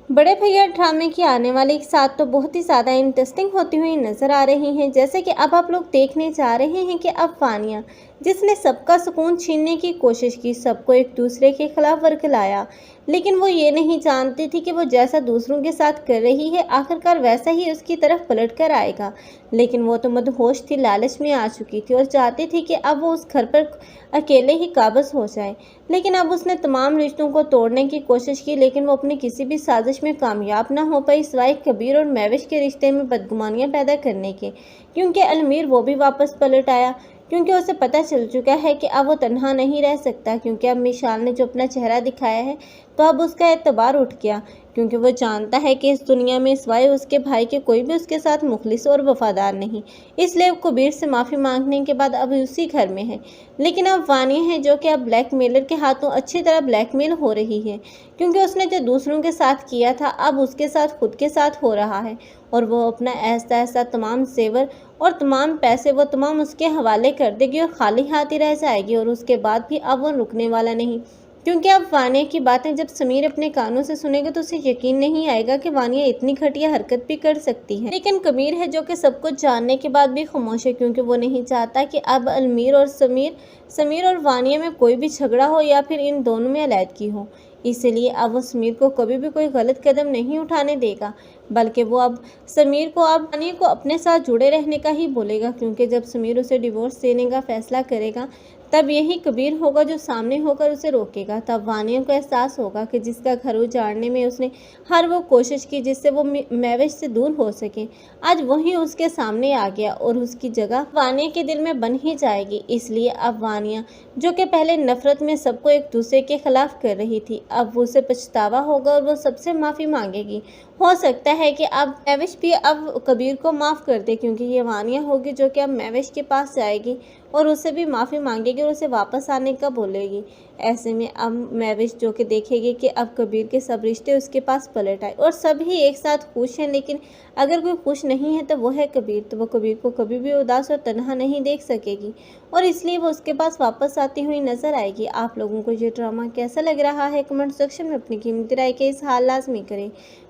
बड़े भैया ड्रामे की आने वाली 7 तो बहुत ही ज़्यादा इंटरेस्टिंग होती हुई नज़र आ रही हैं। जैसे कि अब आप लोग देखने जा रहे हैं कि अब वानिया, जिसने सबका सुकून छीनने की कोशिश की, सबको एक दूसरे के खिलाफ वर्गलाया, लेकिन वो ये नहीं जानती थी कि वो जैसा दूसरों के साथ कर रही है आखिरकार वैसा ही उसकी तरफ पलट कर आएगा। लेकिन वो तो मदहोश थी, लालच में आ चुकी थी और चाहती थी कि अब वो उस घर पर अकेले ही काबज़ हो जाए। लेकिन अब उसने तमाम रिश्तों को तोड़ने की कोशिश की, लेकिन वो अपनी किसी भी साजिश में कामयाब ना हो पाई सिवाय कबीर और महविश के रिश्ते में बदगुमानियां पैदा करने के। क्योंकि अलमीर वो भी वापस पलट आया, क्योंकि उसे पता चल चुका है कि अब वो तन्हा नहीं रह सकता। क्योंकि अब मिशाल ने जो अपना चेहरा दिखाया है तो अब उसका एतबार उठ गया, क्योंकि वो जानता है कि इस दुनिया में सिवाय उसके भाई के कोई भी उसके साथ मुखलिस और वफादार नहीं। इसलिए वो कबीर से माफ़ी मांगने के बाद अब उसी घर में है। लेकिन अब वानिया है जो कि अब ब्लैकमेलर के हाथों अच्छी तरह ब्लैकमेल हो रही है, क्योंकि उसने जो दूसरों के साथ किया था अब उसके साथ खुद के साथ हो रहा है। और वो अपना ऐसा ऐसा तमाम जेवर और तमाम पैसे वो तमाम उसके हवाले कर देगी और खाली हाथ ही रह जाएगी। और उसके बाद भी अब वो रुकने वाला नहीं, क्योंकि अब वानिया की बातें जब समीर अपने कानों से सुनेगा तो उसे यकीन नहीं आएगा कि वानिया इतनी घटिया हरकत भी कर सकती है। लेकिन कबीर है जो कि सब कुछ जानने के बाद भी खामोश है, क्योंकि वो नहीं चाहता कि अब अलमीर और समीर और वानिया में कोई भी झगड़ा हो या फिर इन दोनों में अलैदगी हो। इसलिए अब वो समीर को कभी भी कोई गलत कदम नहीं उठाने देगा, बल्कि वो अब समीर को अब वानिया को अपने साथ जुड़े रहने का ही बोलेगा। क्योंकि जब समीर उसे डिवोर्स देने का फैसला करेगा तब यही कबीर होगा जो सामने होकर उसे रोकेगा। तब वानिया को एहसास होगा कि जिसका घर उजाड़ने में उसने हर वो कोशिश की जिससे वो महविश से दूर हो सके, आज वही उसके सामने आ गया और उसकी जगह वानिया के दिल में बन ही जाएगी। इसलिए अब वानिया जो कि पहले नफरत में सबको एक दूसरे के खिलाफ कर रही थी, अब उसे पछतावा होगा और वो सबसे माफ़ी मांगेगी। हो सकता है कि अब महविश भी अब कबीर को माफ़ कर दे, क्योंकि ये वानिया होगी जो कि अब महविश के पास जाएगी और उससे भी माफ़ी मांगेगी और उसे वापस आने का बोलेगी। ऐसे में अब महविश जो कि देखेगी कि अब कबीर के सब रिश्ते उसके पास पलट आए और सभी एक साथ खुश हैं। लेकिन अगर कोई खुश नहीं है तो वो है कबीर, तो वो कबीर को कभी भी उदास और तन्हा नहीं देख सकेगी और इसलिए वो उसके पास वापस आती हुई नजर आएगी। आप लोगों को ये ड्रामा कैसा लग रहा है कमेंट सेक्शन में अपनी कीमती राय के इज़हार लाजमी करें।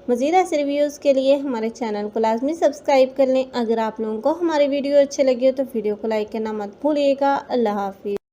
मज़ीद ऐसे रिव्यूज़ के लिए हमारे चैनल को लाजमी सब्सक्राइब कर लें। अगर आप लोगों को हमारी वीडियो अच्छी लगी हो तो वीडियो को लाइक करना मत भूलिएगा। अल्लाह हाफिज़।